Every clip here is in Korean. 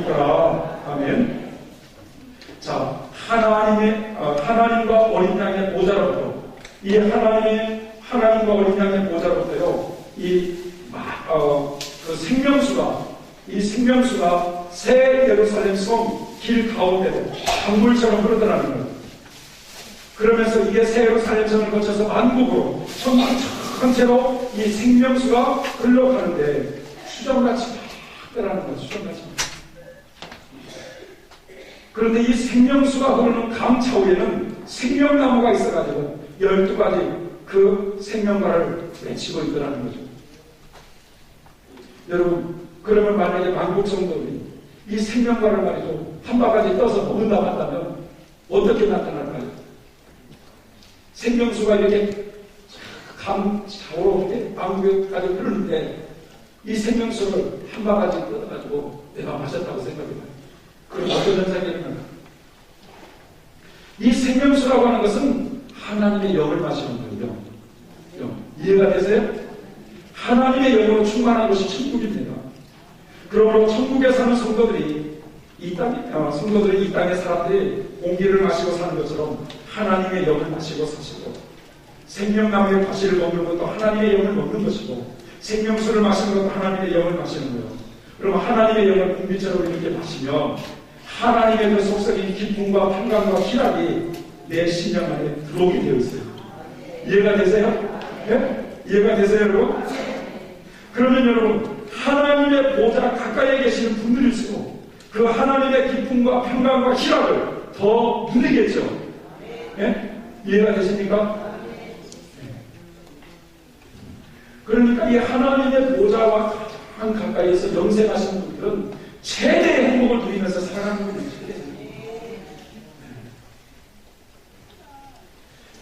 있더라. 아멘. 자, 하나님과 어린 양의 보좌로부터, 이 하나님과 어린 양의 보좌로부터요, 이 생명수가 새 예루살렘 성 길 가운데로 강물처럼 흐르더라는 거예요. 그러면서 이게 새 예루살렘 성을 거쳐서 만국으로, 천국 전체로 이 생명수가 흘러가는데 수정같이 막 떠나는 거예요. 수정같이. 그런데 이 생명수가 흐르는 강 차후에는 생명나무가 있어가지고 12가지 그 생명과를 맺히고 있더라는 거죠. 여러분, 그러면 만약에 만국 성도들이 이 생명과를 말이죠, 한 바가지 떠서 먹는다고 한다면 어떻게 나타날까요? 생명수가 이렇게 강 차오로 만국까지 흐르는데 이 생명수를 한 바가지 뜯어가지고 내가 마셨다고 생각해봐요. 그럼 어떤 현상이 일어날까? 이 생명수라고 하는 것은 하나님의 영을 마시는 거예요. 이해가 되세요? 하나님의 영으로 충만한 것이 천국입니다. 그러므로 천국에 사는 성도들이 이 땅의 사람들이 공기를 마시고 사는 것처럼 하나님의 영을 마시고 사시고, 생명나무의 과실을 먹는 것도 하나님의 영을 먹는 것이고, 생명수를 마시는 것도 하나님의 영을 마시는 거예요. 그러면 하나님의 영을 공기처럼 이렇게 마시면 하나님의 그 속성인 기쁨과 평강과 희락이 내 심령 안에 들어오게 되어 있어요. 이해가 되세요? 네? 이해가 되세요, 여러분? 그러면 여러분, 하나님의 보좌 가까이에 계시는 분들일수록 그 하나님의 기쁨과 평강과 희락을 더 누리겠죠. 네? 이해가 되십니까? 그러니까 이 하나님의 보좌와 가장 가까이에서 영생하시는 분들은 최대의 행복을 누리면서 살아가는 분들이죠.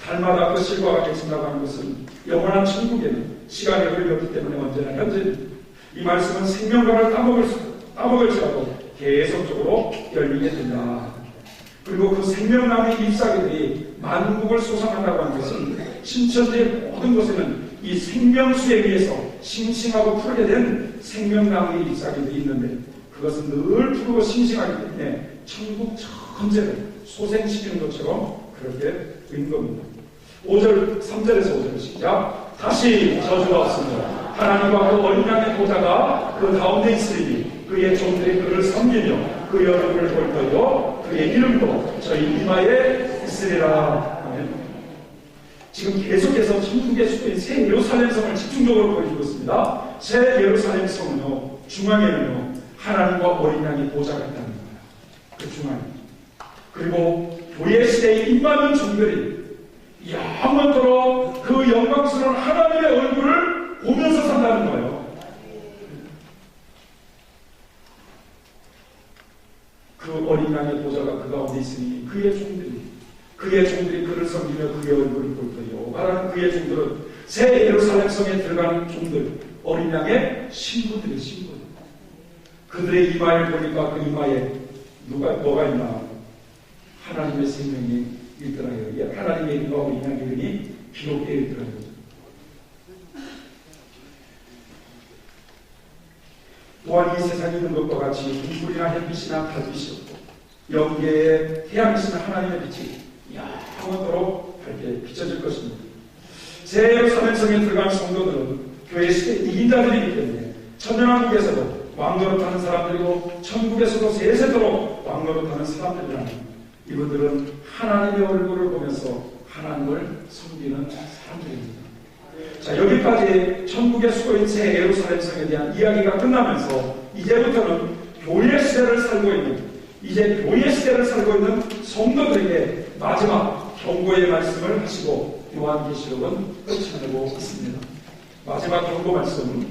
달마다 그 실과가 객신다고 하는 것은 영원한 천국에는 시간이 흘렸기 때문에 언제나 현재입니다. 이 말씀은 생명과를 따먹을지라도 계속적으로 열리게 된다. 그리고 그 생명나무의 잎사귀들이 만국을 소상한다고 하는 것은 신천지의 모든 곳에는 이 생명수에 의해서 싱싱하고 푸르게 된 생명나무의 잎사귀들이 있는데, 그것은 늘 푸르고 싱싱하기 때문에 천국 전체를 소생시키는 것처럼 그렇게 된 겁니다. 5절, 3절에서 5절 시작. 다시 저주가 없습니다. 하나님과 그 어린 양의 보좌가 그 가운데 있으리니 그의 종들이 그를 섬기며 그의 얼굴을 볼 터이요 그의 이름도 저희 이마에 있으리라. 아멘. 지금 계속해서 천국의 수도인 새 예루살렘 성을 집중적으로 보여주고 있습니다. 새 예루살렘 성은요, 중앙에는요 하나님과 어린 양의 보좌가 있다는 거예요. 그 중앙에. 그리고 교회 시대에 임하는 종들이 영원토록 그 영광스러운 하나님의 얼굴을 보면서 산다는 거예요. 그 어린 양의 보좌가 그 가운데 있으니 그의 종들이 그를 섬기며 그의 얼굴을 볼 거예요. 말하는 그의 종들은 새 예루살렘 성에 들어가는 종들, 어린 양의 신부들의 신부. 그들의 이마에 보니까 그 이마에 뭐가 있나? 하나님의 생명이 있더라고요. 하나님의 이름과 어린 양의 이름이 기록되어 있더라고요. 또한 이 세상에 있는 것과 같이 불이나 햇빛이나 달빛이 없고 영계의 태양이신 하나님의 빛이 영원토록 밝게 비춰질 것입니다. 새 예루살렘 성에 들어간 성도들은 교회 시대의 이긴 자들이기 때문에 천년왕국에서도 왕노릇하는 사람들이고 천국에서도 세세토록 왕노릇하는 사람들이라는, 이분들은 하나님의 얼굴을 보면서 하나님을 섬기는 사람들입니다. 자, 여기까지 천국의 수도인 새 예루살렘 성에 대한 이야기가 끝나면서 이제부터는 교회 시대를 살고 있는 성도들에게 마지막 경고의 말씀을 하시고 요한계시록은 끝을 내고 있습니다. 마지막 경고 말씀은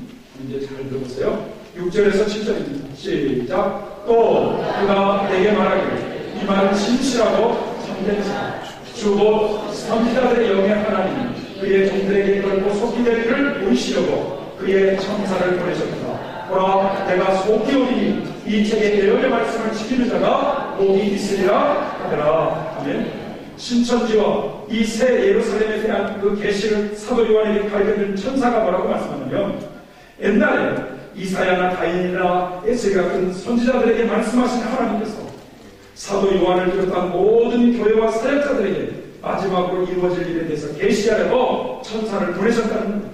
이제 잘 들어보세요. 6절에서 7절입니다. 시작. 또 그가 내게 말하기를 이 말은 진실하고 참된사 주곧 선지자들의 영의 하나님 그의 종들에게 결코 속히 되기를 보이시려고 그의 천사를 보내셨다. 보라 내가 속히 오리니 이 책의 예언의 말씀을 지키는 자가 복이 있으리라 하더라. 아멘. 신천지와 이 새 예루살렘에 대한 그 계시를 사도 요한에게 가르쳐준 천사가 뭐라고 말씀하냐면, 옛날에 이사야나 다니엘이나 에스겔 같은 선지자들에게 말씀하신 하나님께서 사도 요한을 비롯한 모든 교회와 사역자들에게 마지막으로 이루어질 일에 대해서 계시하려고 천사를 보내셨다는 겁니다.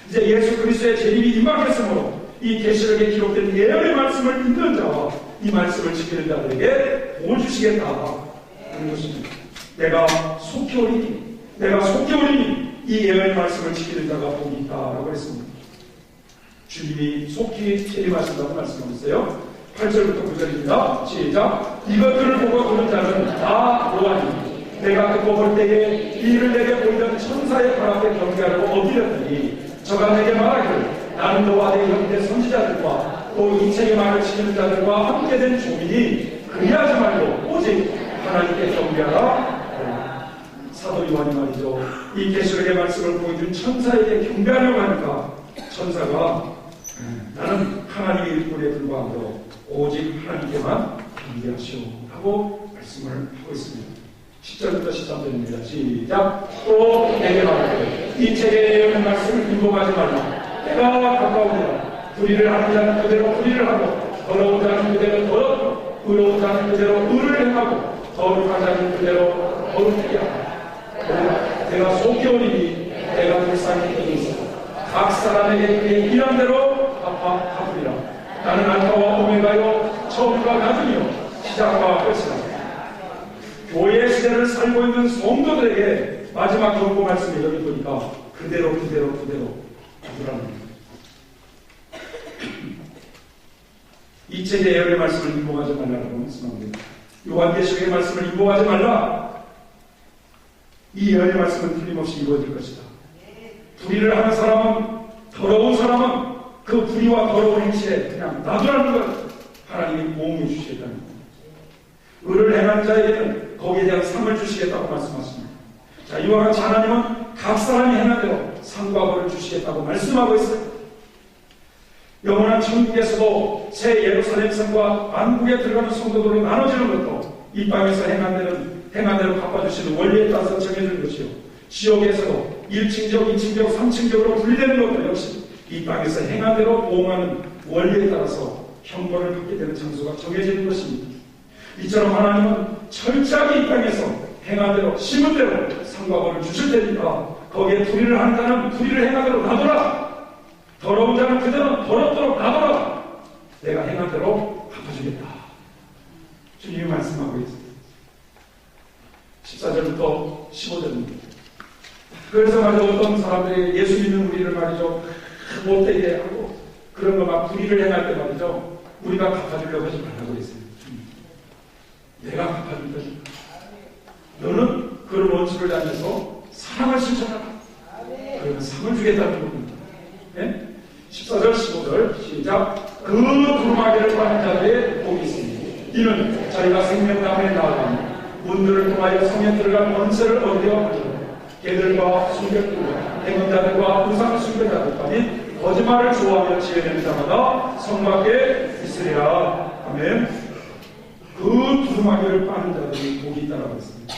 이제 예수 그리스도의 재림이 임박했으므로 이 계시록에 기록된 예언의 말씀을 믿는 자와 이 말씀을 지키는 자들에게 보여주시겠다 하는 것입니다. 내가 속히 오리니 이 예언의 말씀을 지키는 자가 복이 있다라고 했습니다. 주님이 속히 재림하신다고 말씀하고 있어요. 8절부터 9절입니다. 시작. 이것들을 보고 보는 자는 다 노하니 내가 듣고 볼 때에 이를 내게 보이던 천사의 발 앞에 경배하려고 엎드렸더니 저가 내게 말하기를 나는 너와 내 형제 선지자들과 또 이 책의 말을 지키는 자들과 함께 된 조민이 그리하지 말고 오직 하나님께 경배하라. 사도 요한이 말이죠. 이 계시록의 말씀을 보여준 천사에게 경배하려고 하니까 천사가 나는 하나님의 일꾼에 불과하므로 오직 하나님께만 경배하시오 하고 말씀을 하고 있습니다. 10절부터 13절입니다. 시작. 또 내게 말하되 이 책에 예언의 말씀을 인봉하지 말라. 때가 가까우니라. 불의를 하는 자는 그대로 불의를 하고 더러운 자는 그대로 더럽고 의로운 자는 그대로 의를 행하고 거룩한 자는 그대로 거룩하게 하라. 내가 속히 오리니 내가 불쌍히 여기 있어 각 사람에게 그의 일한 대로 갚으리라. 나는 알파와 오메가요 처음과 나중이요 시작과 끝이라. 교회 시대를 살고 있는 성도들에게 마지막 경고 말씀을 여기 보니까 그대로 아니라는 이 책의 예언의 말씀을 인봉하지 말라라고 말씀합니다. 요한계시록의 말씀을 인봉하지 말라. 이 예언의 말씀은 틀림없이 이루어질 것이다. 불의를 하는 사람은, 더러운 사람은 그 불의와 더러운 행실에 그냥 놔두라는 것 하나님이 보응해 주시겠다는 겁니다. 의를 행한 자에게는 거기에 대한 상을 주시겠다고 말씀하십니다. 자, 이와 같이 하나님은 각 사람이 행한 대로 상과 벌을 주시겠다고 말씀하고 있어요. 영원한 천국에서도 새 예루살렘 성과 만국에 들어가는 성도들로 나눠지는 것도 이 땅에서 행한 대로 갚아주시는 원리에 따라서 정해지는 것이요. 지옥에서도 1층적, 2층적, 3층적으로 분리되는 것도 역시 이 땅에서 행한 대로 보응하는 원리에 따라서 형벌을 받게 되는 장소가 정해지는 것입니다. 이처럼 하나님은 철저하게 이 땅에서 행한 대로, 심은 대로 상과 벌을 주실 테니까 거기에 불의를 하는 자는 불의를 행한 대로 놔둬라. 더러운 자는 그대로 더럽도록 놔둬라. 내가 행한 대로 갚아주겠다. 주님이 말씀하고 있습니다. 14절부터 15절입니다. 그래서 말이죠. 어떤 사람들이 예수 믿는 우리를 말이죠. 못되게 하고 그런 거 막 불의를 행할 때 말이죠. 우리가 갚아주려고 하지 말라고 했어요. 내가 갚아준다. 너는 그런 원칙을 다해서 사랑을 실천하라. 그러면 상을 주겠다는 겁니다. 네? 14절 15절 시작. 그 두루마기를 파는 자들의 복이 있으니 이는 자기가 생명나무에 나아가니 문들을 통하여 성에 들어간 권세를 얻으려 하리라. 개들과 순결들과 행운자들과 우상 숭배자들까지 거짓말을 좋아하며 지어내는 자마다 성 밖에 있으리라. 아멘. 그 두루마기를 파는 자들이 복이 있다라고 했습니다.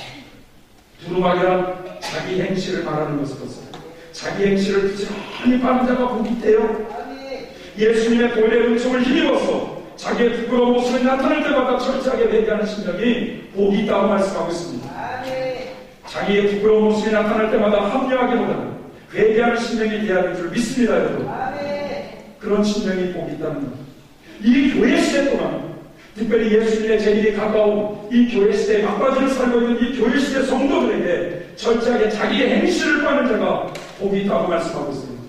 두루마기란 자기 행실을 말하는 것이었어요. 자기 행실을 부지런히 파는 자가 복이 있대요. 예수님의 보혈의 은총을 힘입어서 자기의 부끄러운 모습이 나타날 때마다 철저하게 회개하는 심령이 복이 있다고 말씀하고 있습니다. 자기의 부끄러운 모습이 나타날 때마다 합리화하기보다는 회개하는 심령이 돼야 될 줄 믿습니다, 여러분. 그런 심령이 복이 있다는 것. 이 교회 시대 동안 특별히 예수님의 재림이 가까운 이 교회 시대에 막바지를 살고 있는 이 교회 시대 성도들에게 철저하게 자기의 행실을 파는 자가 복이 있다고 말씀하고 있습니다.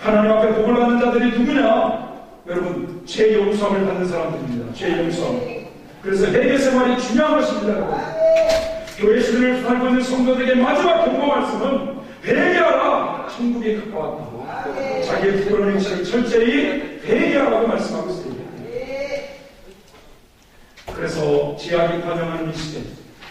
하나님 앞에 복을 받는 자들이 누구냐? 여러분, 죄 용서함을 받는 사람들입니다. 죄 용서함. 그래서 회개 생활이 중요한 것입니다, 여러분. 교회 시대를 살고 있는 성도들에게 마지막 경고 말씀은 회개하라. 천국이 가까웠다. 자기의 부끄러운 행실을 철저히 회개하라고 말씀하고 있습니다. 그래서 제약이 반영하는 이 시대,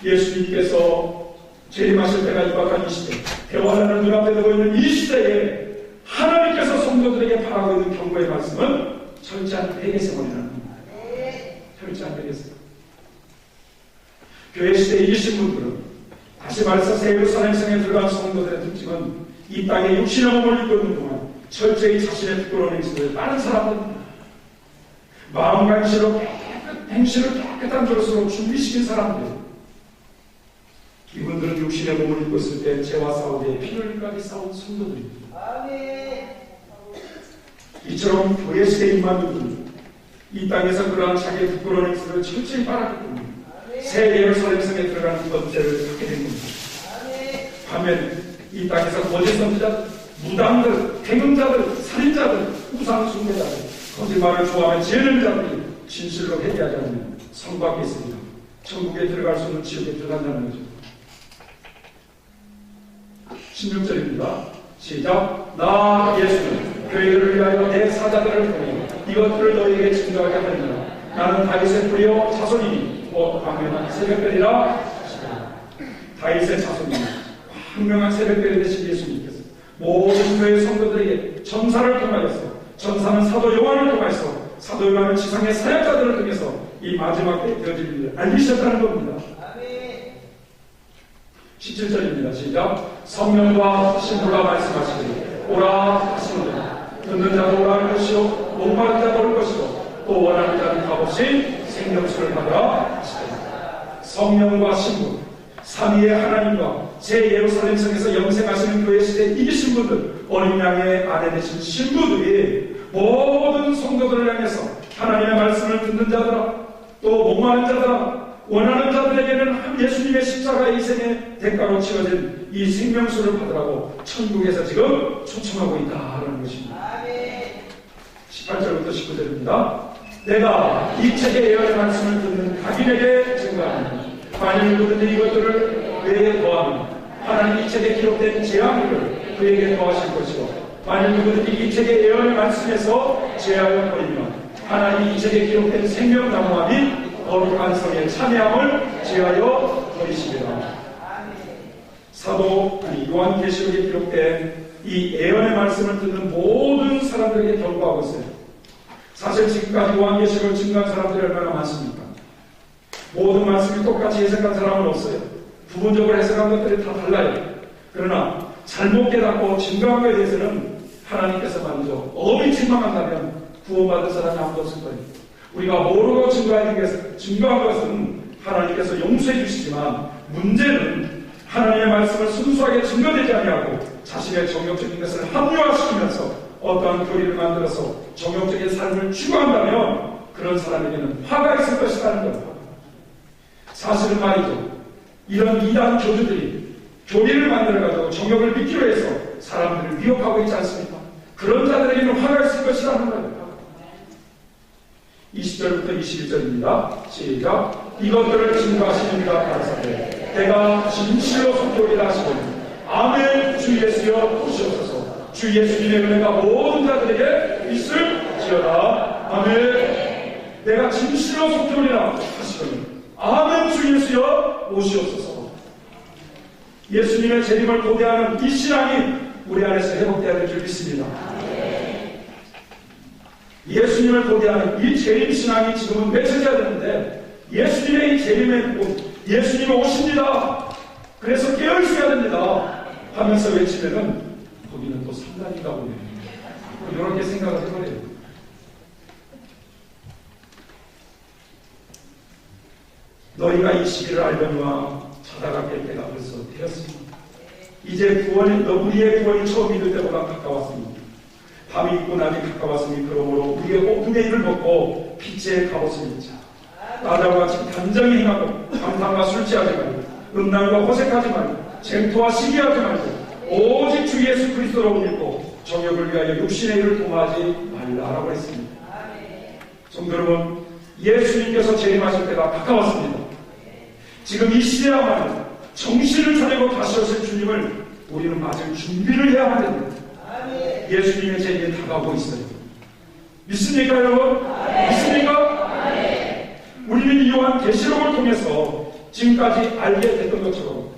예수님께서 재림하실 때가 임박한 이 시대, 대화하는 눈앞에 두고 있는 이 시대에 하나님께서 성도들에게 바라고 있는 경고의 말씀은 철저한 회개 생활이라는 겁니다. 철저한 회개 생활. 교회 시대에 이기신 분들은, 다시 말해서 새 예루살렘 성에 들어간 성도들의 특징은 이 땅에 육신의 몸을 입고 있는 동안 철저히 자신의 부끄러운 행실을 다른 사람들입니다. 마음과 행실을 깨끗한 것으로 준비시킨 사람들, 이분들은 육신의 몸을 입고 있을 때 죄와 싸우되 피를 흘리까지 싸운 성도들입니다. 이처럼 교회 시대에 임한 분들은 이 땅에서 그러한 자기의 부끄러운 행실을 철저히 바랐기 때문에 새 예루살렘 성에 들어가는 권세를 갖게 된 겁니다. 반면 이 땅에서 거짓 선지자들, 무당들, 행음자들, 살인자들, 우상 숭배자들, 거짓말을 좋아하는 죄는 자들이 진실로 회개하지 않으면 성 밖에 있습니다. 천국에 들어갈 수 없는 지옥에 들어간다는 거죠. 16절입니다. 시작. 나 예수는 교회를 위하여 내 사자들을 보내 이것들을 너희에게 증거하게 하느니라. 나는 다윗의 뿌리요 자손이니 곧 광명한 새벽별이라. 다윗의 자손이니 광명한 새벽별이 되신 예수님께서 모든 교회 성도들에게 전사를 통하여서, 전사는 사도 요한을 통하여서, 사도 요한은 지상의 사역자들을 통해서 이 마지막 때 되어질 일을 알리셨다는 겁니다. 17절입니다. 시작. 성령과 신부가 말씀하시되 오라 하시노니 듣는 자도 오라 할 것이요 목마른 자도 올 것이요 또 원하는 자는 값없이 생명수를 받으라 하시되, 성령과 신부, 삼위의 하나님과 새 예루살렘 성에서 영생하시는 교회 시대에 이기신 분들, 어린 양의 아내 되신 신부들이 모든 성도들을 향해서 하나님의 말씀을 듣는 자들아, 또 목마른 자들아, 원하는 자들에게는 예수님의 십자가의 희생의 대가로 치러진 이 생명수를 받으라고 천국에서 지금 초청하고 있다라는 것입니다. 18절부터 19절입니다. 내가 이 책의 예언의 말씀을 듣는 각인에게 증거하노니 만일 누구든지 이것들을 그에게 더하면 하나님 이 책에 기록된 재앙을 그에게 더하실 것이요 만일 누구든지 이 책의 예언의 말씀에서 제하여 버리면 하나님 이 책에 기록된 생명나무와 및 거룩한 성의 참여함을 제하여 버리시리라. 사도 요한계시록에 기록된 이 예언의 말씀을 듣는 모든 사람들에게 경고하고 있어요. 사실 지금까지 요한계시록을 증거한 사람들이 얼마나 많습니까? 모든 말씀이 똑같이 해석한 사람은 없어요. 부분적으로 해석한 것들이 다 달라요. 그러나 잘못 깨닫고 증거한 것에 대해서는 하나님께서 먼저 엄히 책망한다면 구원받은 사람이 아무도 없을 거예요. 우리가 모르고 증거한 것은 하나님께서 용서해 주시지만, 문제는 하나님의 말씀을 순수하게 증거되지 아니하고 자신의 정욕적인 것을 합리화시키면서 어떠한 교리를 만들어서 정욕적인 삶을 추구한다면 그런 사람에게는 화가 있을 것이라는 겁니다. 사실은 말이죠, 이런 이단 교주들이 교리를 만들어가지고 정욕을 믿기로 해서 사람들을 미혹하고 있지 않습니까? 그런 자들에게는 화가 있을 것이라는 겁니다. 20절부터 21절입니다. 시작. 이것들을 증거하시는 이가 가라사대 내가 진실로 속죄하리라 하시고 아멘. 주 예수여 오시옵소서. 주 예수님의 은혜가 모든 자들에게 있을지어다. 아멘. 내가 진실로 속죄하리라 하시더니 아멘. 주 예수여 오시옵소서. 예수님의 재림을 고대하는 이 신앙이 우리 안에서 회복되어야 될 줄 믿습니다. 예수님을 고대하는 이 재림 신앙이 지금은 맺혀져야 되는데, 예수님의 이 재림의 곧 예수님이 오십니다, 그래서 깨어있어야 됩니다 하면서 외치면은 거기는 또 상단인가 보네요. 이렇게 생각을 해버려요. 너희가 이 시기를 알거니와 자다가 깰 때가 벌써 되었습니다. 이제 우리의 구원이 처음 믿을 때보다 가까웠습니다. 밤이 있고 낮이 가까웠으니 그러므로 우리의 오픈의 일을 먹고 빛의 갑옷을 입자. 나다와 같이 단정히 행하고 방탕과 술 취하지 말고 음란과 호색하지 말고 쟁토와 시기하지 말고 오직 주 예수 그리스도로 믿고 정욕을 위하여 육신의 일을 도모하지 말라라고 했습니다. 성도 여러분, 예수님께서 재림하실 때가 가까웠습니다. 지금 이 시대야말로 정신을 차리고 다시 오실 주님을 우리는 맞을 준비를 해야 하는데 예수님의 재림이 다가오고 있어요. 믿습니까 여러분? 믿습니까? 우리는 이 요한계시록을 통해서 지금까지 알게 됐던 것처럼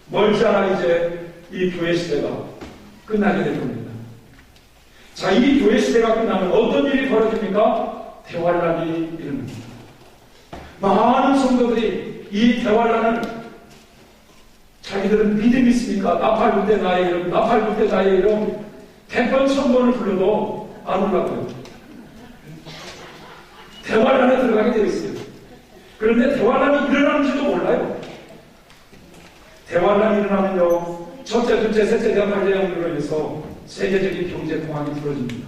멀지 않아 이제 이 교회 시대가 끝나게 될 겁니다. 자, 이 교회 시대가 끝나면 어떤 일이 벌어집니까? 대환란이 일어납니다. 많은 성도들이 이 대환란을 자기들은 믿음이 있습니까? 나팔 불 때 나의 이름, 나팔 불 때 나의 이름, 100번, 1000번을 불러도 안 올라가요. 대환란에 들어가게 되어 있어요. 그런데 대환란이 일어나는지도 몰라요. 대환란이 일어나면요, 첫째, 둘째, 셋째 대환란 재앙으로 인해서 세계적인 경제 공황이 벌어집니다.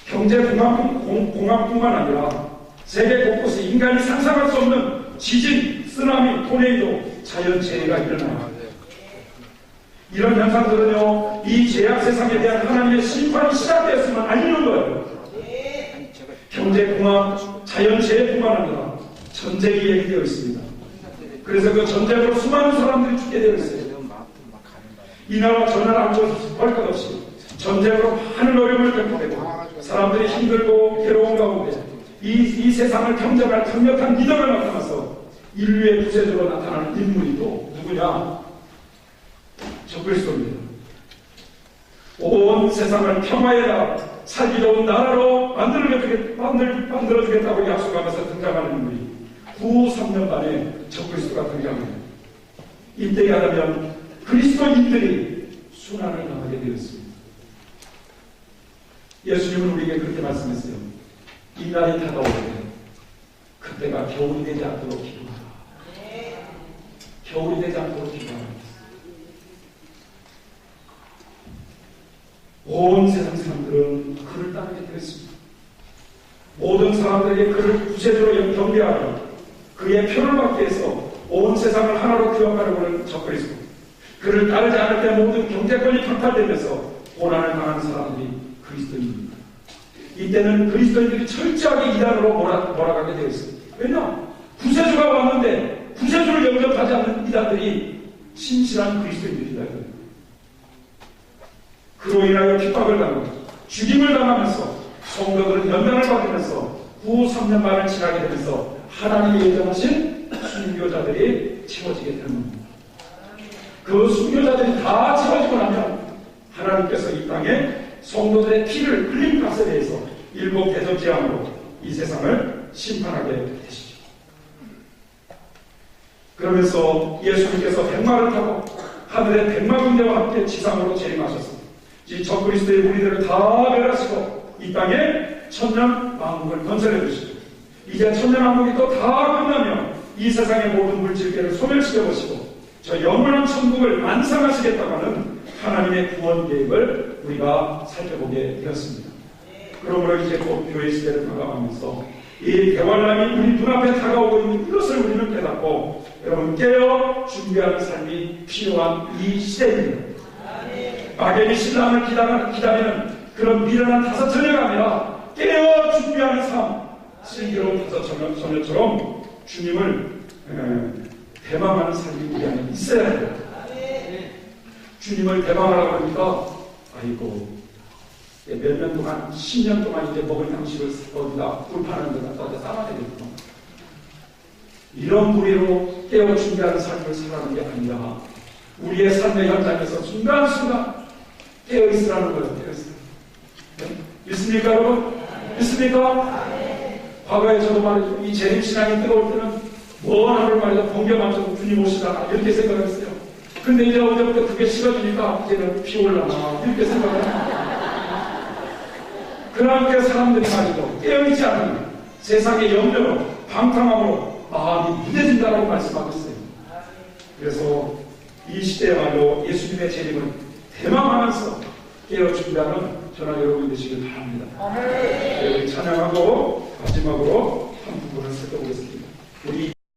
경제 공황뿐만 아니라 세계 곳곳에 인간이 상상할 수 없는 지진, 쓰나미, 토네이도, 자연재해가 일어나요. 이런 현상들은요, 이 죄악 세상에 대한 하나님의 심판이 시작되었음을 알리는 거예요. 경제 공황, 자연재해뿐만 아니라 전쟁이 얘기되어 있습니다. 그래서 그 전쟁으로 수많은 사람들이 죽게 되어 있어요. 이 나라 저 나라 할 것 없이 전쟁으로 많은 어려움을 겪게 되고 사람들이 힘들고 괴로운 가운데 이 세상을 평정할 강력한 리더가 나타나서 인류의 구세주로 나타나는 인물이 또 누구냐? 적그리스도입니다. 온 세상을 평화에다 살기 좋은 나라로 만들어주겠다고 약속하면서 등장하는 인물이 3년 만에 적그리스도가 등장합니다. 이때가 되면 그리스도인들이 순환을 당하게 되었습니다. 예수님은 우리에게 그렇게 말씀했어요. 이 날이 다가올 때 그때가 겨울이 되지 않도록 기도하라. 겨울이 되지 않도록 기도하라. 온 세상 사람들은 그를 따르게 되었습니다. 모든 사람들에게 그를 구세주로 경배하며 그의 표를 받기 위해서 온 세상을 하나로 규합하려고 하는 적그리스도. 그를 따르지 않을 때 모든 경제권이 박탈되면서 고난을 당하는 사람들이 그리스도인입니다. 이때는 그리스도인들이 철저하게 이단으로 몰아가게 되어 있습니다. 왜냐? 구세주가 왔는데 구세주를 영접하지 않는 이단들이 신실한 그리스도인들이다. 그로 인하여 핍박을 당하고 죽임을 당하면서 성도들은 연단을 받으면서 3년만을 지나게 되면서 하나님이 예정하신 순교자들이 채워지게 되는 겁니다. 그 순교자들이 다 채워지고 나면 하나님께서 이 땅에 성도들의 피를 흘린 값에 대해서 7 대접 재앙으로 이 세상을 심판하게 되시죠. 그러면서 예수님께서 백마를 타고 하늘의 백마군대와 함께 지상으로 재림하셨습니다. 이 적그리스도의 무리들을 다 멸하시고 이 땅에 천년 왕국을 건설해 주시고 이제 천년 왕국이 또 다 끝나면 이 세상의 모든 물질계를 소멸시켜 보시고 저 영원한 천국을 완성하시겠다고 하는 하나님의 구원 계획을 우리가 살펴보게 되었습니다. 그러므로 이제 곧 교회 시대를 다가가면서 이 대환란이 우리 눈앞에 다가오고 있는 이것을 우리는 깨닫고 여러분 깨어 준비하는 삶이 필요한 이 시대입니다. 마귀의 신랑을 기다리는 그런 미련한 5 처녀가 아니라 깨어 준비하는 삶, 슬기로운 5 처녀처럼 주님을 대망하는 삶이 우리 안에 있어야 합니다. 주님을 대망하라고 하니까 아이고 몇 년 동안 10년 동안 이제 먹을 양식을 어디다 불파는 데다 어디다 싸놔야 되겠구나. 이런 무리로 깨어 준비하는 삶을 살아가는 게 아니라 우리의 삶의 현장에서 순간순간 깨어 있으라는 거예요. 깨어 있으라. 네? 믿습니까 여러분? 믿습니까? 과거에 저도 말이죠. 이 재림신앙이 뜨거울 때는 뭐 하나를 말이죠. 번개 맞춰도 주님 오시다 이렇게 생각했어요. 근데 이제 어제부터 그게 식어지니까 이제는 비 올라나 이렇게 생각합니다. 그렇게 사람들이 말이죠. 깨어있지 않으면 세상의 염려로 방탕함으로 마음이 무뎌진다라고 말씀하고 있어요. 그래서 이 시대야말로 예수님의 재림을 대망하면서 깨어 준비하는 저나 여러분이 되시길 바랍니다. 우리 찬양하고 마지막으로 한 부분을 살펴보겠습니다. 우리